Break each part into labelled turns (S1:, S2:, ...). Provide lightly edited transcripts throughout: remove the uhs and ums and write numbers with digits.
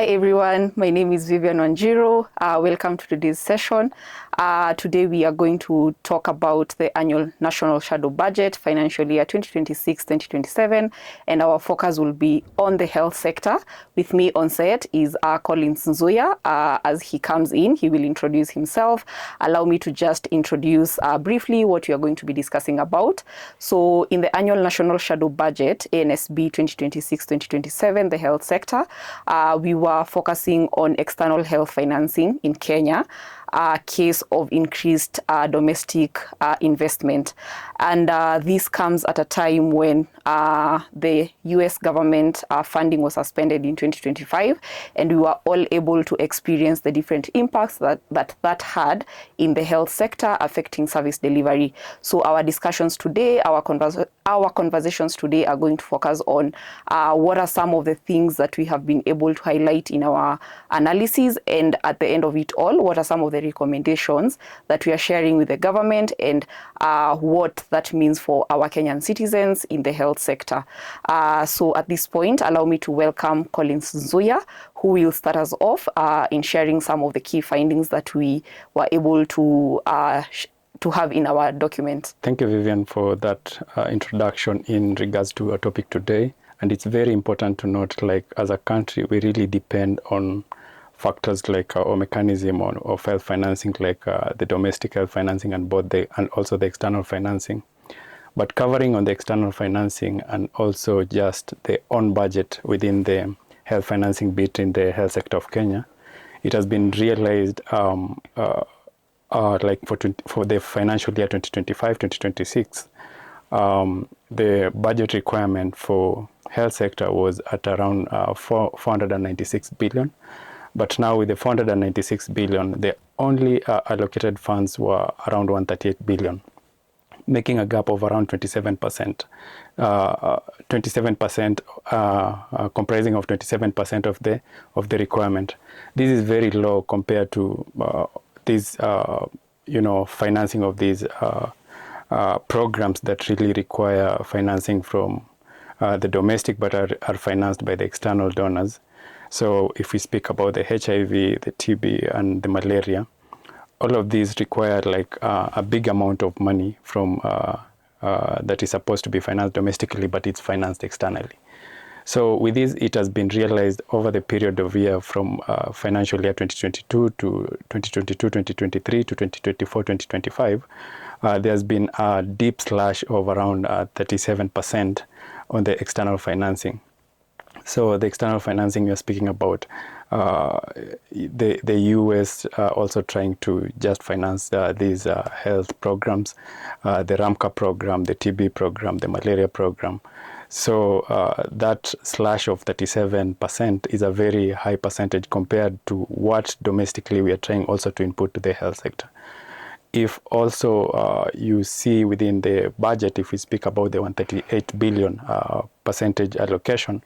S1: Hi everyone, my name is Vivian Wanjiru. Welcome to today's session. Today we are going to talk about the annual National Shadow Budget, financial year 2026-2027, and our focus will be on the health sector. With me on set is Collins Nzuya. As he comes in, he will introduce himself. Allow me to just introduce briefly what we are going to be discussing about. So in the annual National Shadow Budget, ANSB 2026-2027, the health sector, we were focusing on external health financing in Kenya, a case of increased domestic investment. And this comes at a time when the US government funding was suspended in 2025, and we were all able to experience the different impacts that had in the health sector affecting service delivery. So our discussions today, our conversations today are going to focus on what are some of the things that we have been able to highlight in our analysis, and at the end of it all, what are some of the recommendations that we are sharing with the government, and what that means for our Kenyan citizens in the health sector. So at this point, allow me to welcome Collins Nzuya, who will start us off in sharing some of the key findings that we were able to have in our document.
S2: Thank you, Vivian, for that introduction in regards to our topic today. And it's very important to note, like, as a country, we really depend on factors like or mechanism of health financing, like the domestic health financing and also the external financing. But covering on the external financing and also just the own budget within the health financing bit in the health sector of Kenya, it has been realized like for the financial year 2025-2026, the budget requirement for health sector was at around 496 billion. But now with the 496 billion, the only allocated funds were around 138 billion, making a gap of around 27%. 27% comprising of 27% of the requirement. This is very low compared to this financing of these programs that really require financing from the domestic but are financed by the external donors. So if we speak about the HIV, the TB, and the malaria, all of these require like a big amount of money from that is supposed to be financed domestically, but it's financed externally. So with this, it has been realized over the period of year from financial year 2022 to 2023 to 2024-2025, there's been a deep slash of around 37% on the external financing. So the external financing you're speaking about, the US also trying to just finance these health programs, the RMNCAH program, the TB program, the malaria program. So that slash of 37% is a very high percentage compared to what domestically we are trying also to input to the health sector. If also you see within the budget, if we speak about the 138 billion percentage allocation,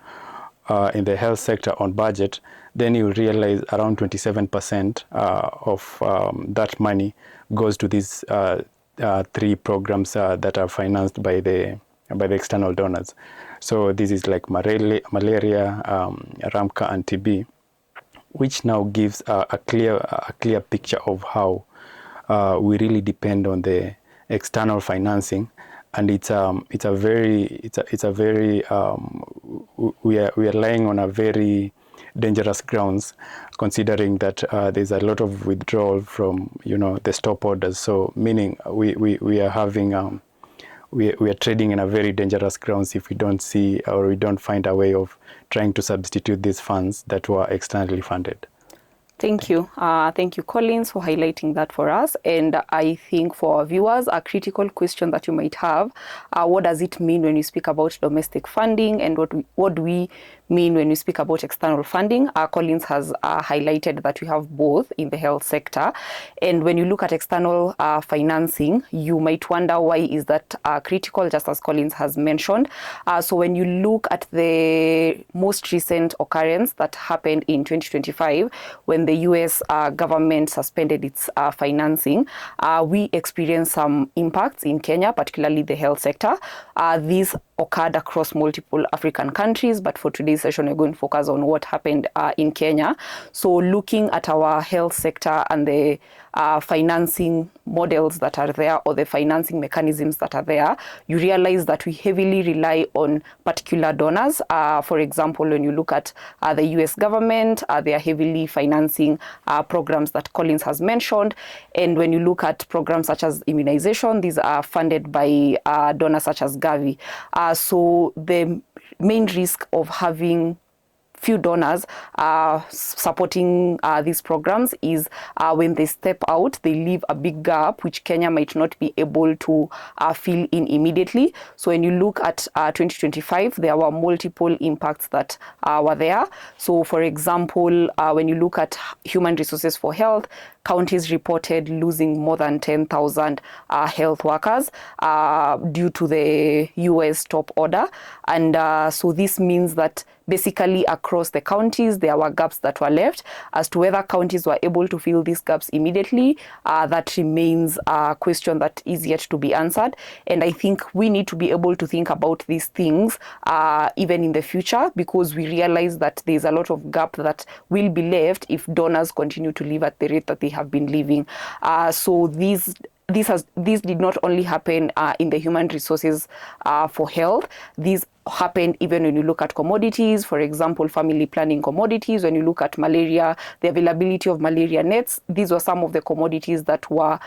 S2: in the health sector on budget, then you realize around 27% of that money goes to these three programs that are financed by the external donors. So this is like malaria, RMNCAH, and TB, which now gives a clear picture of how we really depend on the external financing. And we are lying on a very dangerous grounds, considering that there's a lot of withdrawal from the stop orders. So meaning we are having we are trading in a very dangerous grounds if we don't see or we don't find a way of trying to substitute these funds that were externally funded.
S1: Thank you. Thank you, Collins, for highlighting that for us. And I think for our viewers, a critical question that you might have, what does it mean when you speak about domestic funding, and what do we mean when we speak about external funding? Collins has highlighted that we have both in the health sector. And when you look at external financing, you might wonder why is that critical, just as Collins has mentioned. So when you look at the most recent occurrence that happened in 2025, when the US government suspended its financing, we experienced some impacts in Kenya, particularly the health sector. These occurred across multiple African countries, but for today's session, we're going to focus on what happened in Kenya. So looking at our health sector and the financing models that are there, or the financing mechanisms that are there, you realize that we heavily rely on particular donors. For example, when you look at the US government, they are heavily financing programs that Collins has mentioned. And when you look at programs such as immunization, these are funded by donors such as Gavi. So the main risk of having few donors supporting these programs is when they step out, they leave a big gap which Kenya might not be able to fill in immediately. So when you look at 2025, there were multiple impacts that were there. So for example, when you look at human resources for health, counties reported losing more than 10,000 health workers due to the US top order. And so this means that basically across the counties, there were gaps that were left. As to whether counties were able to fill these gaps immediately, that remains a question that is yet to be answered. And I think we need to be able to think about these things even in the future, because we realize that there's a lot of gap that will be left if donors continue to live at the rate that they have been living. So this did not only happen in the human resources for health. These happened even when you look at commodities, for example, family planning commodities. When you look at malaria, the availability of malaria nets, these were some of the commodities that were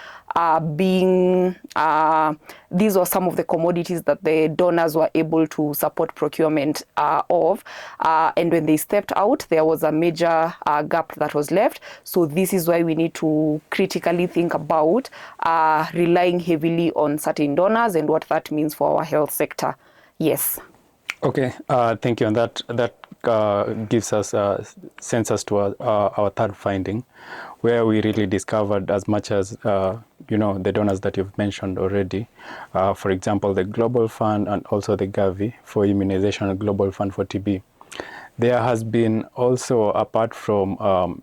S1: these were some of the commodities that the donors were able to support procurement of. And when they stepped out, there was a major gap that was left. So this is why we need to critically think about relying heavily on certain donors and what that means for our health sector. Yes.
S2: Okay, thank you. And that gives us a sense as to our third finding, where we really discovered as much as, the donors that you've mentioned already. For example, the Global Fund and also the Gavi for immunization and Global Fund for TB. There has been also, apart from,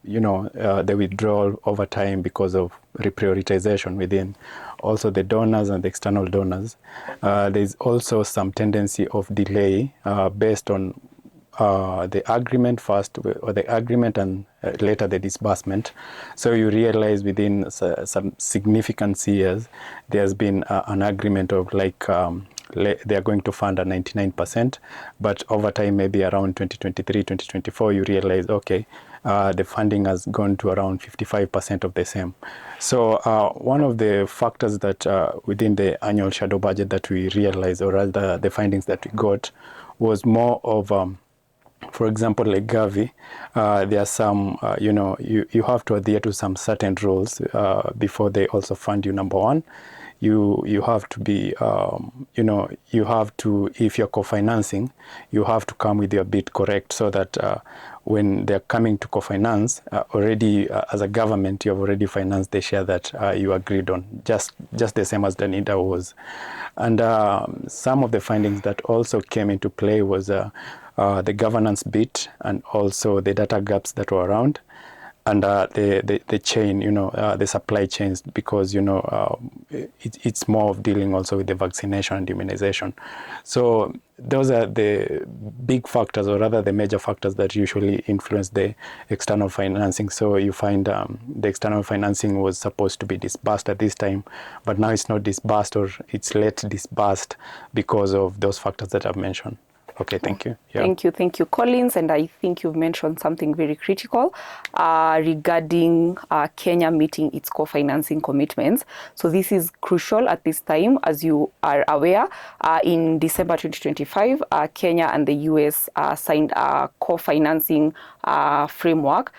S2: the withdrawal over time because of reprioritization within also the donors and the external donors, there's also some tendency of delay based on the agreement first, or the agreement and later the disbursement. So you realize within some significant years, there's been an agreement of like, they are going to fund at 99%, but over time, maybe around 2023, 2024, you realize, okay, the funding has gone to around 55% of the same. So one of the factors that within the annual shadow budget that we realized, or rather the findings that we got, was more of, for example, like Gavi, there are some, you have to adhere to some certain rules before they also fund you. Number one, you have to be, you have to, if you're co-financing, you have to come with your bid correct, so that when they're coming to co-finance, already as a government, you have already financed the share that you agreed on, just the same as Danida was. And some of the findings that also came into play was the governance bit, and also the data gaps that were around, and the chain, the supply chains, because, it's more of dealing also with the vaccination and immunization. So those are the big factors, or rather the major factors that usually influence the external financing. So you find the external financing was supposed to be disbursed at this time, but now it's not disbursed, or it's late disbursed because of those factors that I've mentioned. Okay, thank you. Yeah.
S1: Thank you, Collins. And I think you've mentioned something very critical regarding Kenya meeting its co-financing commitments. So this is crucial at this time. As you are aware, in December 2025, Kenya and the US signed a co-financing framework.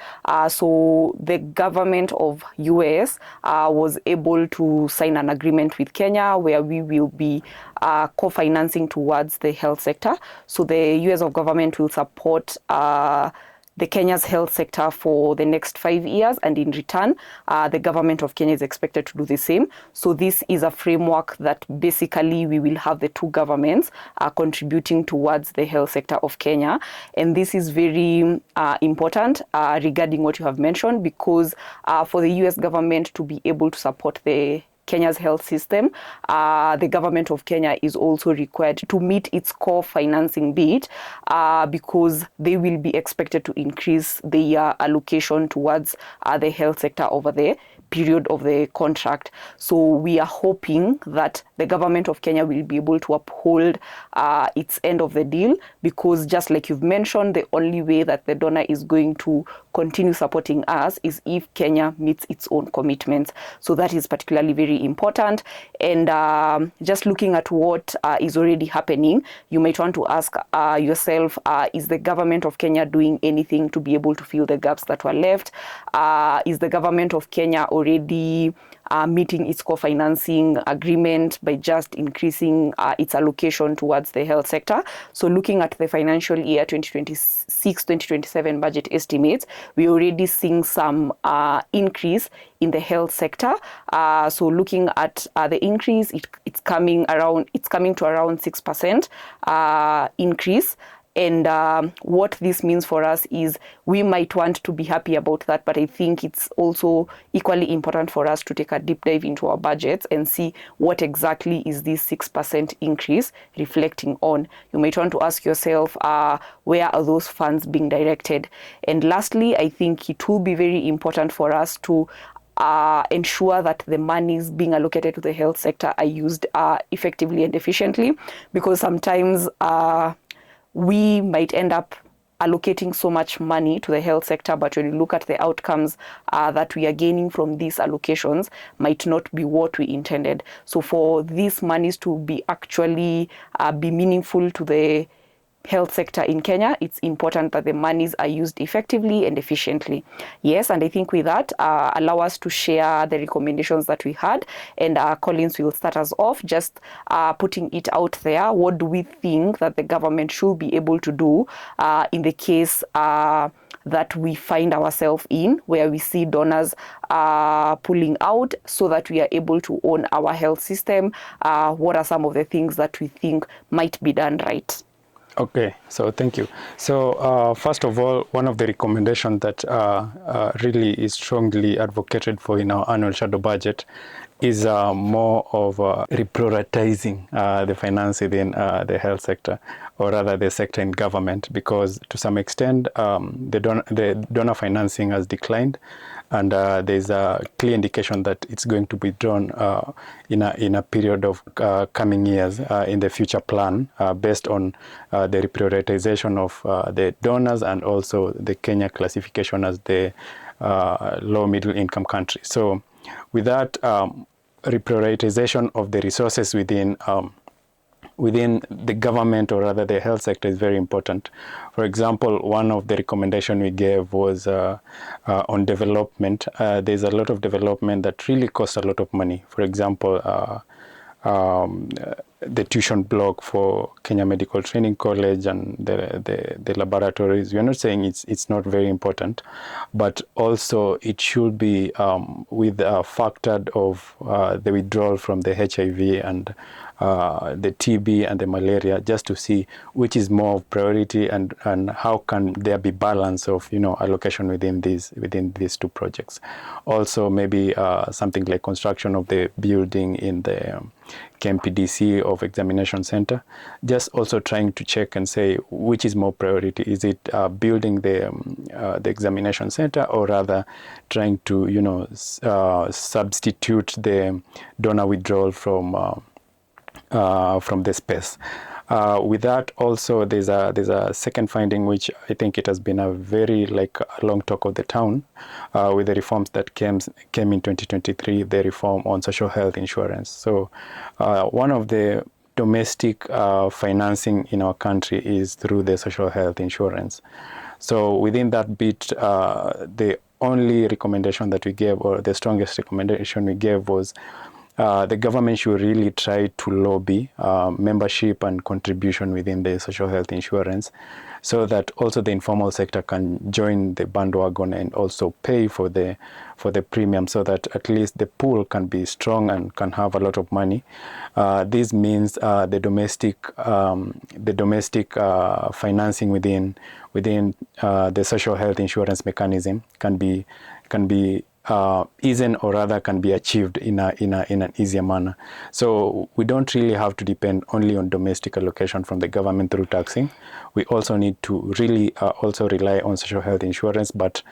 S1: So the government of US was able to sign an agreement with Kenya where we will be co-financing towards the health sector. So the US of government will support the Kenya's health sector for the next 5 years, and in return, the government of Kenya is expected to do the same. So this is a framework that basically we will have the two governments contributing towards the health sector of Kenya. And this is very important regarding what you have mentioned, because for the US government to be able to support the Kenya's health system, the government of Kenya is also required to meet its core financing bid because they will be expected to increase their allocation towards the health sector over the period of the contract. So we are hoping that the government of Kenya will be able to uphold its end of the deal, because just like you've mentioned, the only way that the donor is going to continue supporting us is if Kenya meets its own commitments. So that is particularly very important. And just looking at what is already happening, you might want to ask yourself, is the government of Kenya doing anything to be able to fill the gaps that were left? Is the government of Kenya already meeting its co-financing agreement by just increasing its allocation towards the health sector? So looking at the financial year 2026-2027 budget estimates, we're already seeing some increase in the health sector. So looking at the increase, it's coming to around 6% increase. And what this means for us is we might want to be happy about that, but I think it's also equally important for us to take a deep dive into our budgets and see what exactly is this 6% increase reflecting on. You might want to ask yourself, where are those funds being directed? And lastly, I think it will be very important for us to ensure that the monies being allocated to the health sector are used effectively and efficiently, because sometimes we might end up allocating so much money to the health sector, but when you look at the outcomes that we are gaining from these allocations might not be what we intended. So for these monies to be actually be meaningful to the health sector in Kenya, it's important that the monies are used effectively and efficiently. Yes, and I think with that, allow us to share the recommendations that we had, and Collins will start us off just putting it out there. What do we think that the government should be able to do in the case that we find ourselves in, where we see donors pulling out, so that we are able to own our health system? What are some of the things that we think might be done right?
S2: Okay, so thank you. So first of all, one of the recommendations that really is strongly advocated for in our annual shadow budget is more of reprioritizing the finance within the health sector, or rather the sector in government, because to some extent the donor financing has declined, and there's a clear indication that it's going to be drawn in a period of coming years in the future plan based on the reprioritization of the donors and also the Kenya classification as the low middle income country. So with that reprioritization of the resources within the government, or rather the health sector, is very important. For example, one of the recommendations we gave was on development. There's a lot of development that really costs a lot of money. For example, the tuition block for Kenya Medical Training College and the laboratories. We're not saying it's not very important, but also it should be with a factor of the withdrawal from the HIV and the TB and the malaria, just to see which is more of priority and how can there be balance of allocation within these two projects. Also maybe something like construction of the building in the KMPDC of examination center, just also trying to check and say which is more priority. Is it building the examination center, or rather trying to substitute the donor withdrawal from the space. With that also, there's a second finding, which I think it has been a very a long talk of the town with the reforms that came in 2023, the reform on social health insurance. So one of the domestic financing in our country is through the social health insurance. So within that bit, the only recommendation that we gave, or the strongest recommendation we gave, was the government should really try to lobby membership and contribution within the social health insurance, so that also the informal sector can join the bandwagon and also pay for the premium, so that at least the pool can be strong and can have a lot of money. This means the domestic financing within the social health insurance mechanism can be isn't, or rather can be achieved in an easier manner. So we don't really have to depend only on domestic allocation from the government through taxing. We also need to really also rely on social health insurance, but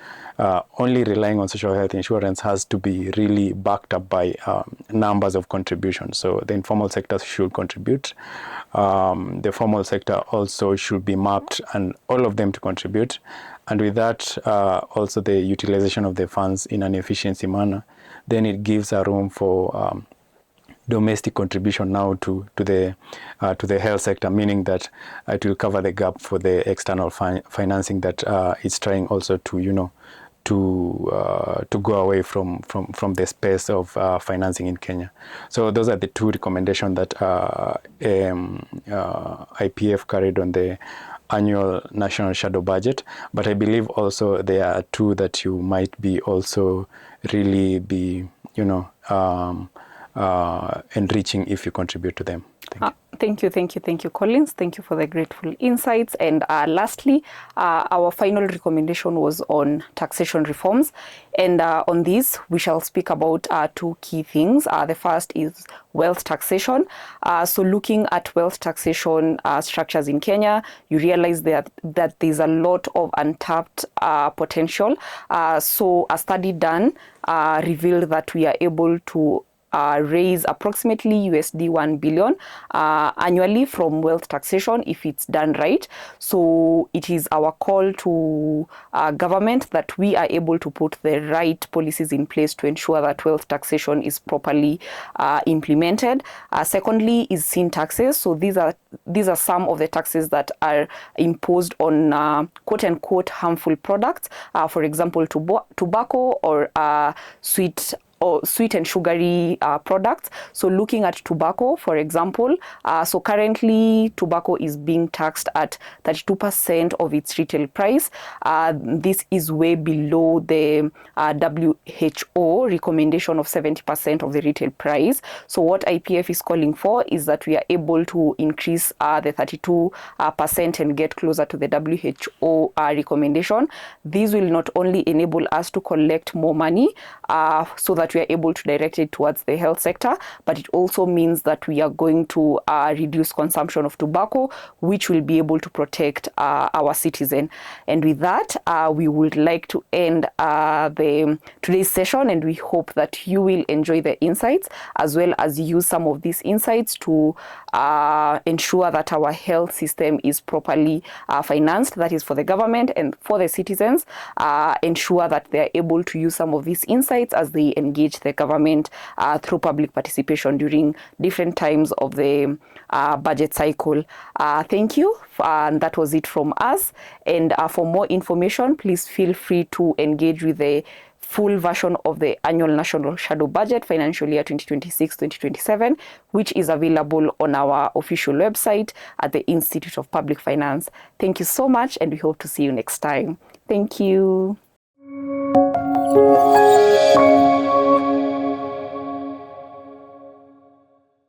S2: only relying on social health insurance has to be really backed up by numbers of contributions. So the informal sector should contribute. The formal sector also should be mapped, and all of them to contribute. And with that, also the utilization of the funds in an efficiency manner, then it gives a room for domestic contribution now to the health sector, meaning that it will cover the gap for the external financing that is trying also to to go away from the space of financing in Kenya. So those are the two recommendations that IPF carried on the annual national shadow budget, but I believe also there are two that you might be also really be enriching if you contribute to them.
S1: Thank you, Collins. Thank you for the grateful insights. And lastly, our final recommendation was on taxation reforms. And on this, we shall speak about two key things. The first is wealth taxation. So looking at wealth taxation structures in Kenya, you realize that there's a lot of untapped potential. So a study done revealed that we are able to raise approximately $1 billion annually from wealth taxation if it's done right. So it is our call to government that we are able to put the right policies in place to ensure that wealth taxation is properly implemented. Secondly is sin taxes. So these are some of the taxes that are imposed on quote unquote harmful products. For example, tobacco or sweet and sugary products. So looking at tobacco, for example, so currently tobacco is being taxed at 32% of its retail price. This is way below the WHO recommendation of 70% of the retail price. So what IPF is calling for is that we are able to increase the 32% and get closer to the WHO recommendation. This will not only enable us to collect more money so that we are able to direct it towards the health sector, but it also means that we are going to reduce consumption of tobacco, which will be able to protect our citizen. And with that, we would like to end today's session, and we hope that you will enjoy the insights as well as use some of these insights to ensure that our health system is properly financed. That is for the government and for the citizens. Ensure that they are able to use some of these insights as they engage the government through public participation during different times of the budget cycle. Thank you. And that was it from us. And for more information, please feel free to engage with the full version of the annual national shadow budget financial year 2026-2027, which is available on our official website at the Institute of Public Finance. Thank you so much, and we hope to see you next time. Thank you.